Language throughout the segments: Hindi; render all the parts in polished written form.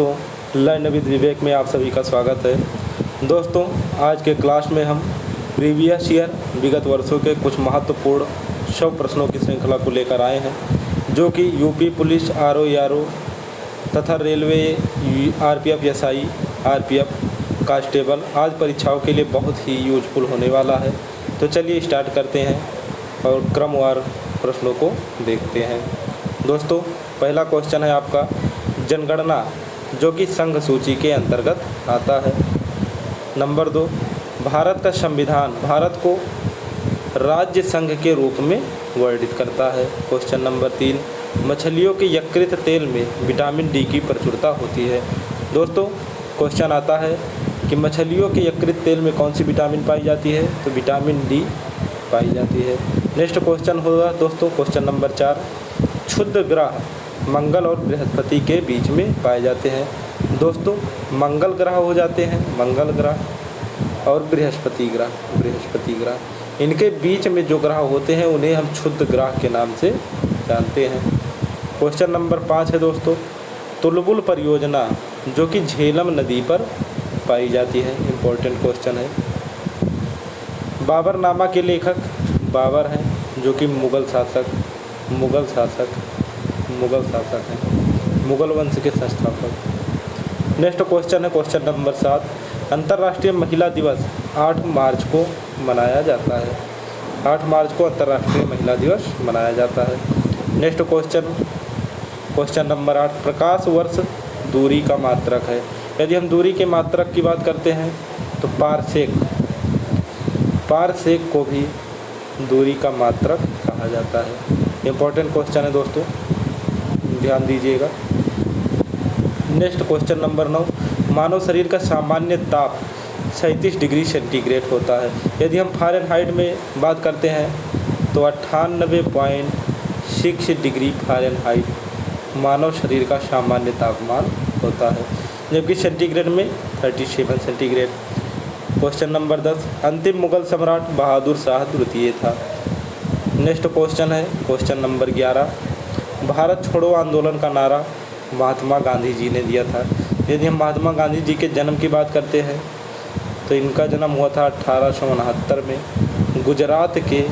दोस्तों, लर्न विद विवेक में आप सभी का स्वागत है। दोस्तों, आज के क्लास में हम प्रीवियस ईयर विगत वर्षों के कुछ महत्वपूर्ण 100 प्रश्नों की श्रृंखला को लेकर आए हैं, जो कि यूपी पुलिस, आरओ आरओ तथा railway, RPF SI, RPF constable आज परीक्षाओं के लिए बहुत ही यूजफुल होने वाला है। तो चलिए स्टार्ट करते हैं और क्रमवार प्रश्नों को देखते हैं। दोस्तों, पहला क्वेश्चन है आपका जनगणना, जो कि संघ सूची के अंतर्गत आता है। नंबर 2, भारत का संविधान भारत को राज्य संघ के रूप में वर्णित करता है। क्वेश्चन नंबर 3, मछलियों के यकृत तेल में विटामिन डी की प्रचुरता होती है। दोस्तों, क्वेश्चन आता है कि मछलियों के यकृत तेल में कौन सी विटामिन पाई जाती है, तो विटामिन डी पाई जाती है। नेक्स्ट क्वेश्चन होगा दोस्तों क्वेश्चन नंबर 4, क्षुद्र ग्रह मंगल और बृहस्पति के बीच में पाए जाते हैं। दोस्तों, मंगल ग्रह हो जाते हैं मंगल ग्रह और बृहस्पति ग्रह, इनके बीच में जो ग्रह होते हैं उन्हें हम क्षुद्र ग्रह के नाम से जानते हैं। क्वेश्चन नंबर 5 है दोस्तों, तुलबुल परियोजना जो कि झेलम नदी पर पाई जाती है। इम्पोर्टेंट क्वेश्चन है। बाबरनामा के लेखक बाबर हैं, जो कि मुगल शासक हैं, मुगल वंश के संस्थापक। नेक्स्ट क्वेश्चन है क्वेश्चन नंबर 7, अंतर्राष्ट्रीय महिला दिवस 8 मार्च को मनाया जाता है। 8 मार्च को अंतर्राष्ट्रीय महिला दिवस मनाया जाता है। नेक्स्ट क्वेश्चन नंबर 8, प्रकाश वर्ष दूरी का मात्रक है। यदि हम दूरी के मात्रक की बात करते हैं तो पारसेक को भी दूरी का मात्रक कहा जाता है। इम्पोर्टेंट क्वेश्चन है दोस्तों, ध्यान दीजिएगा। नेक्स्ट क्वेश्चन नंबर 9, मानव शरीर का सामान्य ताप 37 डिग्री सेंटीग्रेड होता है। यदि हम फ़ारेनहाइट में बात करते हैं तो 98.6 डिग्री फ़ारेनहाइट मानव शरीर का सामान्य तापमान होता है, जबकि सेंटीग्रेड में 37 सेंटीग्रेड। क्वेश्चन नंबर 10, अंतिम मुगल सम्राट बहादुर शाह द्वितीय था। नेक्स्ट क्वेश्चन है क्वेश्चन नंबर 11, भारत छोड़ो आंदोलन का नारा महात्मा गांधी जी ने दिया था। यदि हम महात्मा गांधी जी के जन्म की बात करते हैं तो इनका जन्म हुआ था 1869 में गुजरात के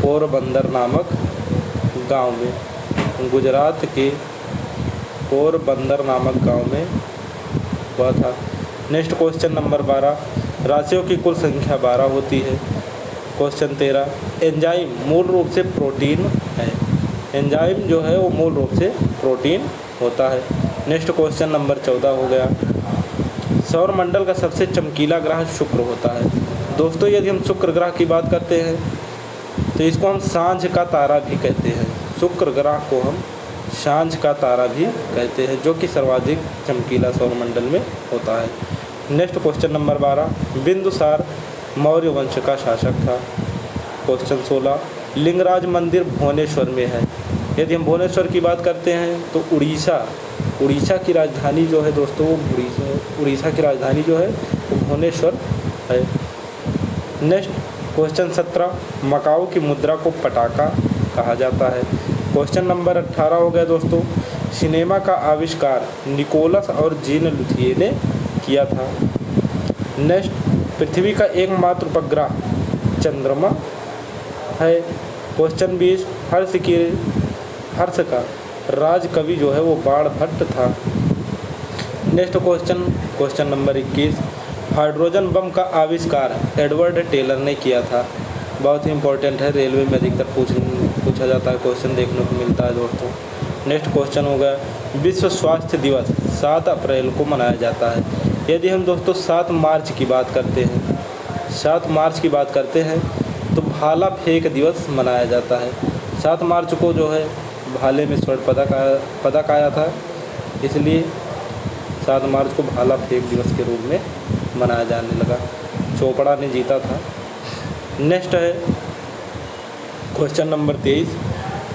पोरबंदर नामक गांव में हुआ था। नेक्स्ट क्वेश्चन नंबर 12, राशियों की कुल संख्या 12 होती है। क्वेश्चन 13, एंजाइम मूल रूप से प्रोटीन है। एंजाइम जो है वो मूल रूप से प्रोटीन होता है। नेक्स्ट क्वेश्चन नंबर 14 हो गया, सौरमंडल का सबसे चमकीला ग्रह शुक्र होता है। दोस्तों, यदि हम शुक्र ग्रह की बात करते हैं तो इसको हम सांझ का तारा भी कहते हैं। शुक्र ग्रह को हम सांझ का तारा भी कहते हैं, जो कि सर्वाधिक चमकीला सौरमंडल में होता है। Next question number 12, Bindusara Maurya वंश का शासक था। क्वेश्चन 16, लिंगराज मंदिर भुवनेश्वर में है। यदि हम भुवनेश्वर की बात करते हैं तो उड़ीसा की राजधानी जो है दोस्तों, उड़ीसा की राजधानी जो है वो भुवनेश्वर है। नेक्स्ट क्वेश्चन 17, मकाऊ की मुद्रा को पटाका कहा जाता है। क्वेश्चन नंबर 18 हो गया दोस्तों, सिनेमा का आविष्कार निकोलस और जीन लुथिये ने किया था। नेक्स्ट, पृथ्वी का एकमात्र उपग्रह चंद्रमा है। क्वेश्चन 20, हर्ष का राज कवि जो है वो बाणभट्ट था। Next question number 21, hydrogen bomb का आविष्कार एडवर्ड टेलर ने किया था। बहुत ही इंपॉर्टेंट है, रेलवे में अधिकतर पूछा जाता है, क्वेश्चन देखने को मिलता है दोस्तों। नेक्स्ट क्वेश्चन हो गया, विश्व स्वास्थ्य दिवस 7 अप्रैल को मनाया जाता है। यदि हम दोस्तों 7 मार्च की बात करते हैं तो भाला फेंक दिवस मनाया जाता है। 7 मार्च को जो है भाले में स्वर्ण पदक आया था, इसलिए 7 मार्च को भाला फेंक दिवस के रूप में मनाया जाने लगा। चोपड़ा ने जीता था। नेक्स्ट है क्वेश्चन नंबर 23,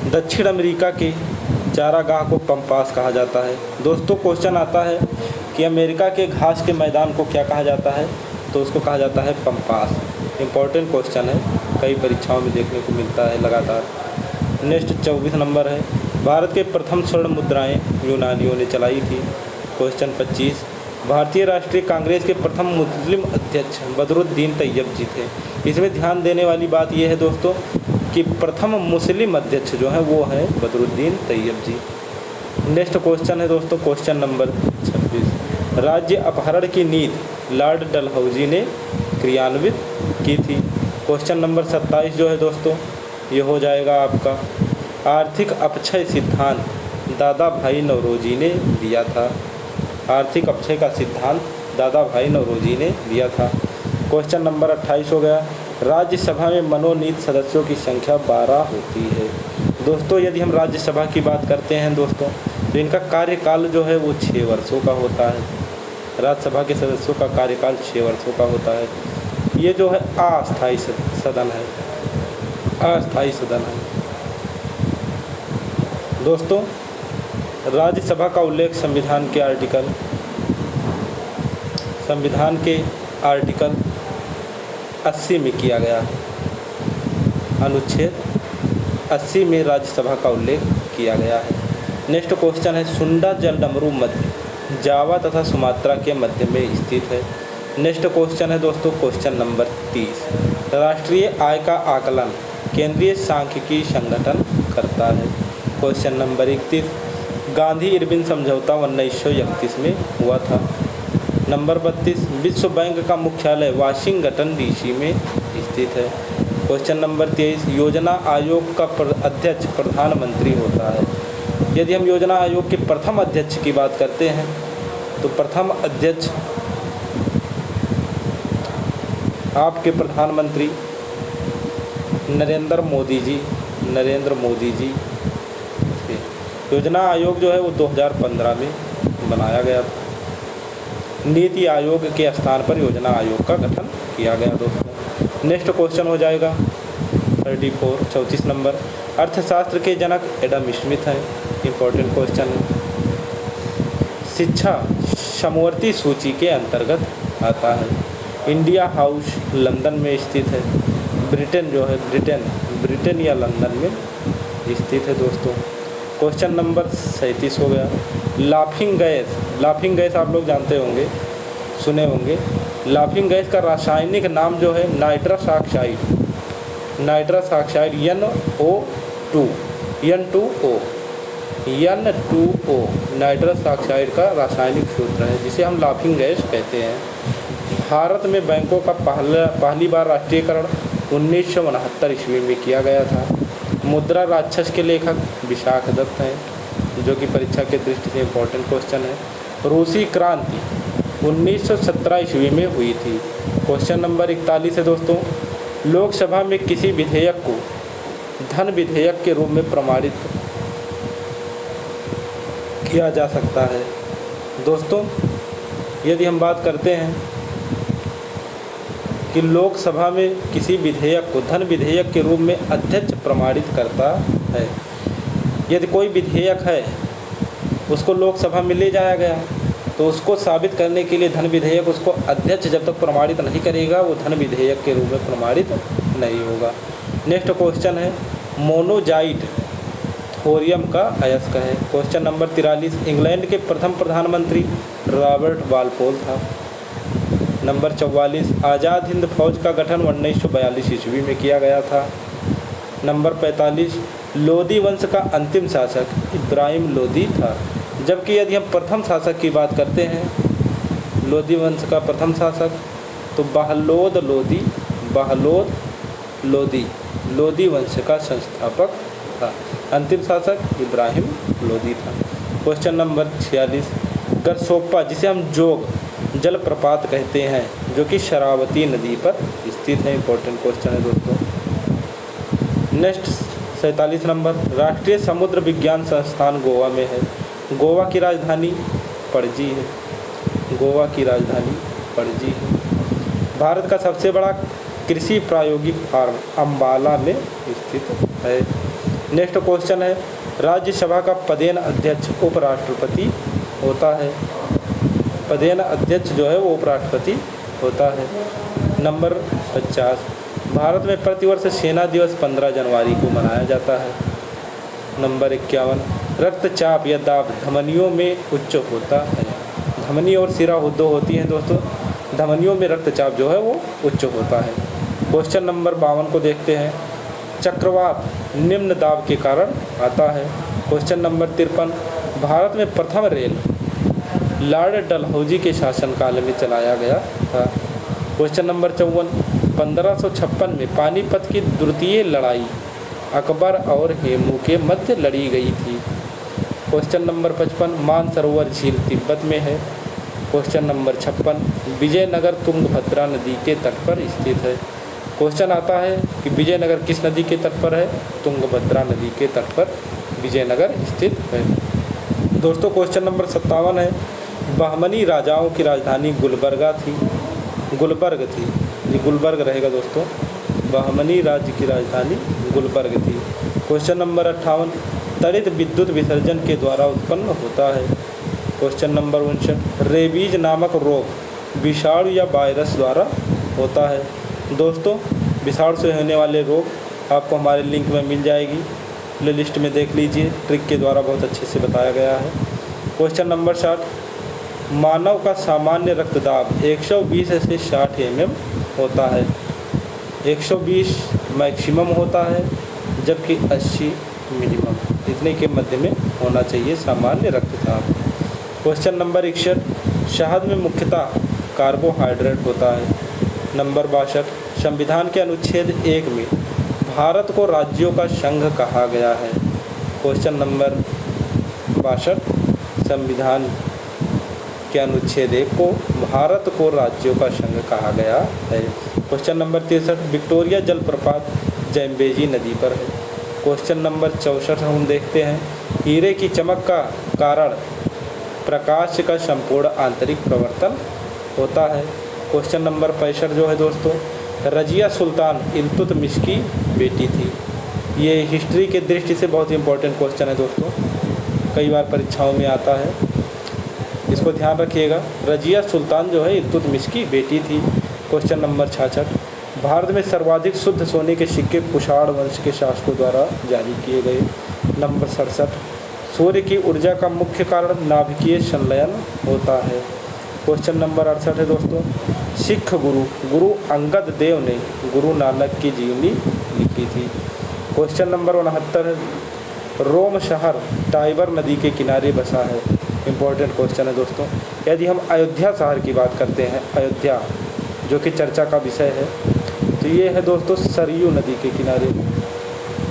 दक्षिण अमेरिका के चारागाह को पंपास कहा जाता है। दोस्तों, क्वेश्चन आता है कि अमेरिका के घास के मैदान को क्या कहा जाता है, तो उसको कहा जाता है पंपास। इम्पोर्टेंट क्वेश्चन है, कई परीक्षाओं में देखने को मिलता है लगातार। नेक्स्ट 24 नंबर है, भारत के प्रथम स्वर्ण मुद्राएं यूनानियों ने चलाई थी। क्वेश्चन 25, भारतीय राष्ट्रीय कांग्रेस के प्रथम मुस्लिम अध्यक्ष बदरुद्दीन तैयब जी थे। इसमें ध्यान देने वाली बात यह है दोस्तों कि प्रथम मुस्लिम अध्यक्ष जो है वो है बदरुद्दीन तैयब जी। नेक्स्ट क्वेश्चन है दोस्तों क्वेश्चन नंबर 26, राज्य अपहरण की नीति लॉर्ड डलहौजी ने क्रियान्वित की थी। क्वेश्चन नंबर 27 जो है दोस्तों ये हो जाएगा आपका, आर्थिक अपक्षय सिद्धांत दादा भाई नौरोजी ने दिया था। आर्थिक अपक्षय का सिद्धांत दादा भाई नौरोजी ने दिया था। क्वेश्चन नंबर 28 हो गया, राज्यसभा में मनोनीत सदस्यों की संख्या 12 होती है। दोस्तों यदि हम राज्यसभा की बात करते हैं दोस्तों तो इनका कार्यकाल जो है वो 6 वर्षों का होता है। राज्यसभा के सदस्यों का कार्यकाल 6 वर्षों का होता है। ये जो है अस्थायी सदन है, अस्थायी सदन है। दोस्तों राज्यसभा का उल्लेख संविधान के आर्टिकल 80 में किया गया है। अनुच्छेद 80 में राज्यसभा का उल्लेख किया गया है। नेक्स्ट क्वेश्चन है, सुंडा जल डमरू मध्य जावा तथा सुमात्रा के मध्य में स्थित है। नेक्स्ट क्वेश्चन है दोस्तों क्वेश्चन नंबर 30, राष्ट्रीय आय का आकलन केंद्रीय सांख्यिकी संगठन करता है। क्वेश्चन नंबर 31, गांधी इरविन समझौता 1931 में हुआ था। नंबर 32, विश्व बैंक का मुख्यालय वाशिंगटन डीसी में स्थित है। क्वेश्चन नंबर 23, योजना आयोग का अध्यक्ष प्रधानमंत्री होता है। यदि हम योजना आयोग के प्रथम अध्यक्ष की बात करते हैं तो प्रथम अध्यक्ष आपके प्रधानमंत्री नरेंद्र मोदी जी। योजना आयोग जो है वो 2015 में बनाया गया था। नीति आयोग के स्थान पर योजना आयोग का गठन किया गया दोस्तों। नेक्स्ट क्वेश्चन हो जाएगा 34 नंबर, अर्थशास्त्र के जनक एडम स्मिथ हैं। इम्पोर्टेंट क्वेश्चन है। शिक्षा समवर्ती सूची के अंतर्गत आता है। इंडिया हाउस लंदन में स्थित है। ब्रिटेन जो है ब्रिटेन या लंदन में स्थित है दोस्तों। क्वेश्चन नंबर 37 हो गया, लाफिंग गैस आप लोग जानते होंगे, सुने होंगे। लाफिंग गैस का रासायनिक नाम जो है nitrous oxide N2O nitrous oxide का रासायनिक सूत्र है जिसे हम लाफिंग गैस कहते हैं। भारत में बैंकों का पहली बार राष्ट्रीयकरण 1969 ईस्वी में किया गया था। मुद्रा राक्षस के लेखक विशाख दत्त हैं, जो कि परीक्षा के दृष्टि से इम्पोर्टेंट क्वेश्चन है। रूसी क्रांति 1917 ईस्वी में हुई थी। क्वेश्चन नंबर 41 है दोस्तों, लोकसभा में किसी विधेयक को धन विधेयक के रूप में प्रमाणित किया जा सकता है। दोस्तों यदि हम बात करते हैं कि लोकसभा में किसी विधेयक को धन विधेयक के रूप में अध्यक्ष प्रमाणित करता है। यदि कोई विधेयक है उसको लोकसभा में ले जाया गया तो उसको साबित करने के लिए धन विधेयक उसको अध्यक्ष जब तक प्रमाणित नहीं करेगा वो धन विधेयक के रूप में प्रमाणित नहीं होगा। नेक्स्ट क्वेश्चन है, मोनोजाइट थोरियम का अयस्क है। क्वेश्चन नंबर 43, इंग्लैंड के प्रथम प्रधानमंत्री रॉबर्ट वालपोल था। नंबर 44, आज़ाद हिंद फौज का गठन 1942 ईस्वी में किया गया था। नंबर 45, लोदी वंश का अंतिम शासक इब्राहिम लोदी था। जबकि यदि हम प्रथम शासक की बात करते हैं लोदी वंश का प्रथम शासक तो बहलोद लोदी वंश का संस्थापक था। अंतिम शासक इब्राहिम लोदी था। क्वेश्चन नंबर 46, गरसोप्पा जिसे हम जोग जलप्रपात कहते हैं जो कि शरावती नदी पर स्थित है। इंपॉर्टेंट क्वेश्चन है दोस्तों। नेक्स्ट 47 नंबर, राष्ट्रीय समुद्र विज्ञान संस्थान गोवा में है। गोवा की राजधानी पणजी है। भारत का सबसे बड़ा कृषि प्रायोगिक फार्म अम्बाला में स्थित है। नेक्स्ट क्वेश्चन है, राज्यसभा का पदेन अध्यक्ष उपराष्ट्रपति होता है। पदेन अध्यक्ष जो है वो उपराष्ट्रपति होता है। नंबर 50, भारत में प्रतिवर्ष सेना दिवस 15 जनवरी को मनाया जाता है। नंबर 51, रक्तचाप या दाब धमनियों में उच्च होता है। धमनी और सिरा दो होती हैं दोस्तों, धमनियों में रक्तचाप जो है वो उच्च होता है। क्वेश्चन नंबर 52 को देखते हैं। चक्रवात निम्न दाब के कारण आता है। क्वेश्चन नंबर 53, भारत में प्रथम रेल लॉर्ड डलहौजी के शासनकाल में चलाया गया था। क्वेश्चन नंबर 54, 1556 में पानीपत की द्वितीय लड़ाई अकबर और हेमू के मध्य लड़ी गई थी। क्वेश्चन नंबर 55, मानसरोवर झील तिब्बत में है। क्वेश्चन नंबर 56, विजयनगर तुंगभद्रा नदी के तट पर स्थित है। क्वेश्चन आता है कि विजयनगर किस नदी के तट पर है? तुंगभद्रा नदी के तट पर विजयनगर स्थित है। दोस्तों क्वेश्चन नंबर 57 है, बहमनी राजाओं की राजधानी गुलबर्ग थी। ये गुलबर्ग रहेगा दोस्तों, बहमनी राज्य की राजधानी गुलबर्ग थी। क्वेश्चन नंबर 58, त्वरित विद्युत विसर्जन के द्वारा उत्पन्न होता है। क्वेश्चन नंबर 59, रेबीज नामक रोग विषाणु या वायरस द्वारा होता है। दोस्तों विषाणु से होने वाले रोग आपको हमारे लिंक में मिल जाएगी, प्ले लिस्ट में देख लीजिए, ट्रिक के द्वारा बहुत अच्छे से बताया गया है। क्वेश्चन नंबर 60, मानव का सामान्य रक्तदाब 120 से 60 mm होता है। 120 मैक्सिमम होता है जबकि 80 मिनिमम, इतने के मध्य में होना चाहिए सामान्य रक्तचाप। क्वेश्चन नंबर 61, शहद में मुख्यतः कार्बोहाइड्रेट होता है। नंबर 62, संविधान के अनुच्छेद 1 में भारत को राज्यों का संघ कहा गया है। क्वेश्चन नंबर 62, संविधान के अनुच्छेद 1 को भारत को राज्यों का संघ कहा गया है। क्वेश्चन नंबर 63, विक्टोरिया जलप्रपात जैम्बेजी नदी पर है। क्वेश्चन नंबर 64 हम देखते हैं, हीरे की चमक का कारण प्रकाश का संपूर्ण आंतरिक प्रवर्तन होता है। क्वेश्चन नंबर 65 जो है दोस्तों, रजिया सुल्तान इल्तुतमिश की बेटी थी। ये हिस्ट्री के दृष्टि से बहुत ही इंपॉर्टेंट क्वेश्चन है दोस्तों, कई बार परीक्षाओं में आता है, इसको ध्यान रखिएगा। रजिया सुल्तान जो है इल्तुतमिश की बेटी थी। क्वेश्चन नंबर 66, भारत में सर्वाधिक शुद्ध सोने के सिक्के कुषाण वंश के शासकों द्वारा जारी किए गए। नंबर 67, सूर्य की ऊर्जा का मुख्य कारण नाभिकीय संलयन होता है। क्वेश्चन नंबर 68 है दोस्तों, सिख गुरु अंगद देव ने गुरु नानक की जीवनी लिखी थी। क्वेश्चन नंबर 69 है, रोम शहर टाइबर नदी के किनारे बसा है। इम्पोर्टेंट क्वेश्चन है दोस्तों। यदि हम अयोध्या शहर की बात करते हैं, अयोध्या जो कि चर्चा का विषय है, तो ये है दोस्तों सरयू नदी के किनारे।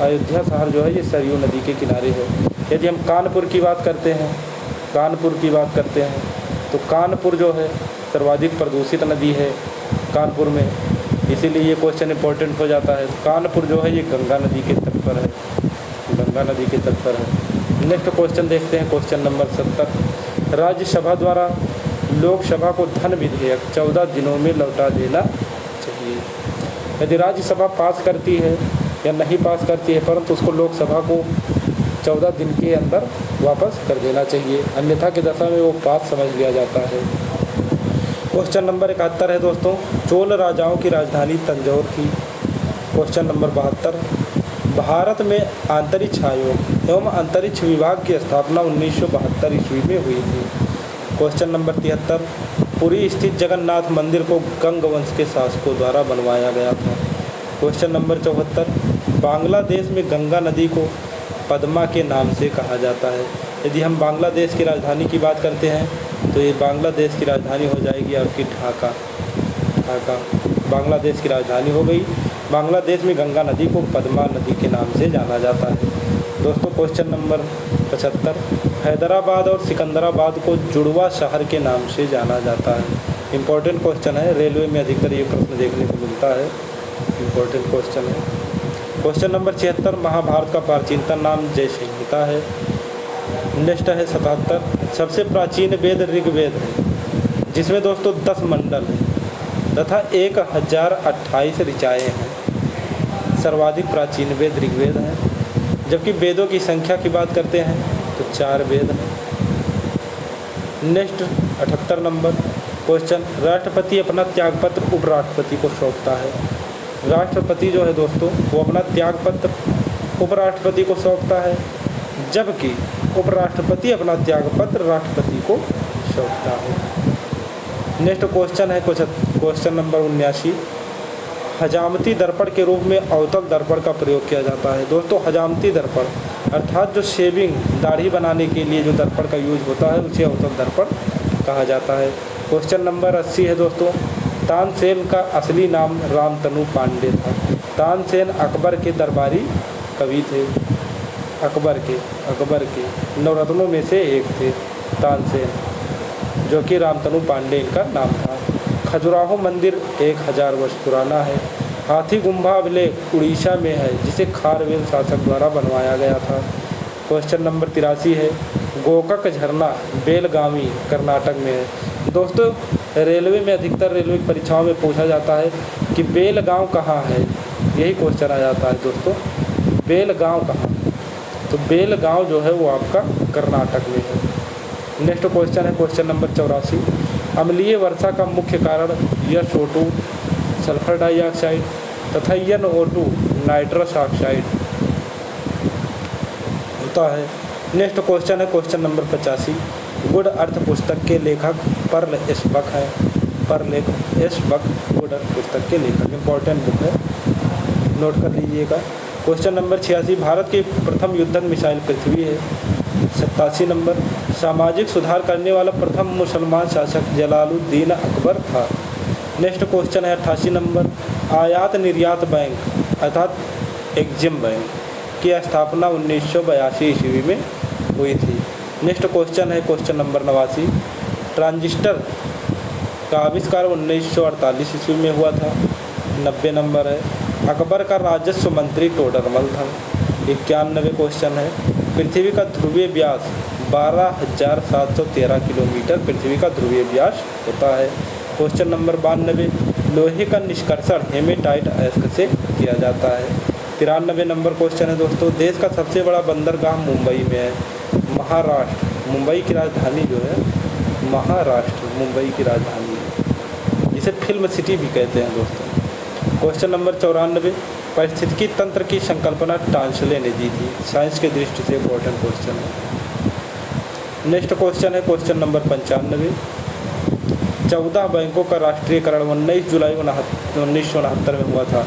अयोध्या शहर जो है ये सरयू नदी के किनारे है। यदि हम कानपुर की बात करते हैं, तो कानपुर जो है सर्वाधिक प्रदूषित नदी है कानपुर में, इसीलिए ये क्वेश्चन इंपॉर्टेंट हो जाता है। कानपुर जो है ये गंगा नदी के तट पर है, नेक्स्ट क्वेश्चन देखते हैं, क्वेश्चन नंबर 70, राज्यसभा द्वारा लोकसभा को धन विधेयक 14 दिनों में लौटा देना चाहिए। यदि राज्यसभा पास करती है या नहीं पास करती है, परंतु उसको लोकसभा को 14 दिन के अंदर वापस कर देना चाहिए, अन्यथा की दशा में वो पास समझ लिया जाता है। क्वेश्चन नंबर 71 है दोस्तों, चोल राजाओं की राजधानी तंजौर थी। क्वेश्चन नंबर 72, भारत में अंतरिक्ष आयोग एवं अंतरिक्ष विभाग की स्थापना 1972 ईस्वी में हुई थी। क्वेश्चन नंबर 73, पुरी स्थित जगन्नाथ मंदिर को गंग वंश के शासकों द्वारा बनवाया गया था। क्वेश्चन नंबर 74, बांग्लादेश में गंगा नदी को पद्मा के नाम से कहा जाता है। यदि हम बांग्लादेश की राजधानी की बात करते हैं तो ये बांग्लादेश की राजधानी हो जाएगी आपकी ढाका। बांग्लादेश की राजधानी हो गई। बांग्लादेश में गंगा नदी को पद्मा नदी के नाम से जाना जाता है। दोस्तों क्वेश्चन नंबर 75, हैदराबाद और सिकंदराबाद को जुड़वा शहर के नाम से जाना जाता है। इम्पोर्टेंट क्वेश्चन है, रेलवे में अधिकतर ये प्रश्न देखने को मिलता है, इम्पोर्टेंट क्वेश्चन है। क्वेश्चन नंबर 76, महाभारत का प्राचीनतम नाम जय संहिता है। नेक्स्ट है 77, सबसे प्राचीन वेद ऋग्वेद है, जिसमें दोस्तों 10 मंडल हैं तथा 1028 ऋचाएँ हैं। सर्वाधिक प्राचीन वेद ऋग्वेद है, जबकि वेदों की संख्या की बात करते हैं तो 4 वेद हैं। नेक्स्ट 78 नंबर क्वेश्चन, राष्ट्रपति अपना त्यागपत्र उपराष्ट्रपति को सौंपता है। राष्ट्रपति जो है दोस्तों वो अपना त्यागपत्र उपराष्ट्रपति को सौंपता है। जबकि उपराष्ट्रपति अपना त्यागपत्र राष्ट्रपति को सौंपता है। नेक्स्ट क्वेश्चन है क्वेश्चन नंबर 79। हजामती दर्पण के रूप में अवतल दर्पण का प्रयोग किया जाता है। दोस्तों हजामती दर्पण अर्थात जो शेविंग दाढ़ी बनाने के लिए जो दर्पण का यूज होता है उसे अवतल दर्पण कहा जाता है। क्वेश्चन नंबर 80 है दोस्तों। तानसेन का असली नाम रामतनु पांडे था। तानसेन अकबर के दरबारी कवि थे। अकबर के नवरत्नों में से एक थे तानसेन, जो कि रामतनु पांडे इनका नाम था। खजुराहो मंदिर 1000 वर्ष पुराना है। हाथी गुम्बा अभिलेख उड़ीसा में है, जिसे खारवेल शासक द्वारा बनवाया गया था। क्वेश्चन नंबर 83 है। गोकक झरना बेलगावी कर्नाटक में है। दोस्तों रेलवे में अधिकतर रेलवे परीक्षाओं में पूछा जाता है कि बेलगांव कहाँ है, यही क्वेश्चन आ जाता है दोस्तों, बेलगांव कहाँ। तो बेलगांव जो है वो आपका कर्नाटक में है। नेक्स्ट क्वेश्चन है क्वेश्चन नंबर 84। अम्लीय वर्षा का मुख्य कारण SO2 सल्फर डाइऑक्साइड तथा NO2 नाइट्रस ऑक्साइड होता है। नेक्स्ट क्वेश्चन है क्वेश्चन नंबर 85। गुड अर्थ पुस्तक के लेखक पर्ल एस्बक हैं। पर्ल एस्बक गुड अर्थ पुस्तक के लेखक, इंपॉर्टेंट बुक है, नोट कर लीजिएगा। Question number 86। भारत की प्रथम युद्धक मिसाइल पृथ्वी है। 87 नंबर। सामाजिक सुधार करने वाला प्रथम मुसलमान शासक जलालुद्दीन अकबर था। नेक्स्ट क्वेश्चन है 88 नंबर। आयात निर्यात बैंक अर्थात एग्जिम बैंक की स्थापना 1982 ईस्वी में हुई थी। नेक्स्ट क्वेश्चन है क्वेश्चन नंबर 89। ट्रांजिस्टर का आविष्कार 1948 ईस्वी में हुआ था। 90 नंबर है। अकबर का राजस्व मंत्री टोडरमल था। 91 क्वेश्चन है। पृथ्वी का ध्रुवीय व्यास 12,713 किलोमीटर पृथ्वी का ध्रुवीय व्यास होता है। Question number 92। लोहे का निष्कर्षण हेमेटाइट अयस्क से किया जाता है। 93 नंबर क्वेश्चन है दोस्तों। देश का सबसे बड़ा बंदरगाह मुंबई में है। महाराष्ट्र, मुंबई की राजधानी जो है महाराष्ट्र, मुंबई की राजधानी है, जिसे फिल्म सिटी भी कहते हैं दोस्तों। Question number 94। पारिस्थितिकी तंत्र की संकल्पना टांसले ने दी थी। साइंस की दृष्टि से इम्पोर्टेंट क्वेश्चन है। नेक्स्ट क्वेश्चन है क्वेश्चन नंबर 95। 14 बैंकों का राष्ट्रीयकरण 19 जुलाई 1969 में हुआ था।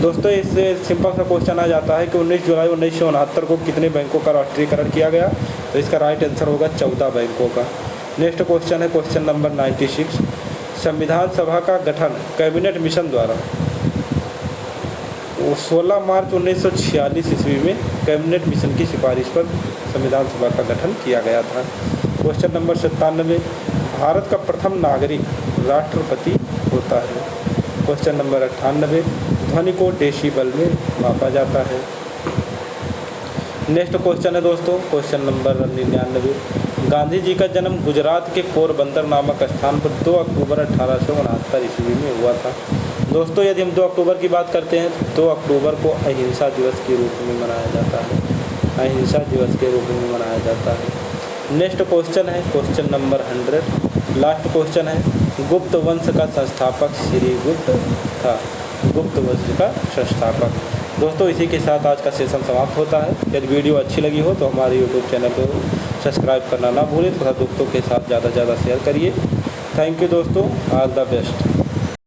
दोस्तों इससे सिंपल सा क्वेश्चन आ जाता है कि 19 जुलाई 1969 को कितने बैंकों का राष्ट्रीयकरण किया गया, तो इसका राइट आंसर होगा 14 बैंकों का। नेक्स्ट क्वेश्चन है क्वेश्चन नंबर 96। संविधान सभा का गठन कैबिनेट मिशन द्वारा 16 मार्च 1946 ईस्वी में कैबिनेट मिशन की सिफारिश पर संविधान सभा का गठन किया गया था। Question number 97। भारत का प्रथम नागरिक राष्ट्रपति होता है। Question number 98। ध्वनि को डेसिबल में मापा जाता है। नेक्स्ट क्वेश्चन है दोस्तों क्वेश्चन नंबर 99। गांधी जी का जन्म गुजरात के पोरबंदर नामक स्थान पर 2 अक्टूबर 1869 ईस्वी में हुआ था। दोस्तों यदि हम 2 अक्टूबर की बात करते हैं तो 2 अक्टूबर को अहिंसा दिवस के रूप में मनाया जाता है। अहिंसा दिवस के रूप में मनाया जाता है। नेक्स्ट क्वेश्चन है क्वेश्चन नंबर 100। लास्ट क्वेश्चन है। गुप्त वंश का संस्थापक श्रीगुप्त था। गुप्त वंश का संस्थापक। दोस्तों इसी के साथ आज का सेशन समाप्त होता है। यदि वीडियो अच्छी लगी हो तो हमारे यूट्यूब चैनल को सब्सक्राइब करना ना भूलें तथा दोस्तों के साथ ज़्यादा से ज़्यादा शेयर करिए। थैंक यू दोस्तों, ऑल द बेस्ट।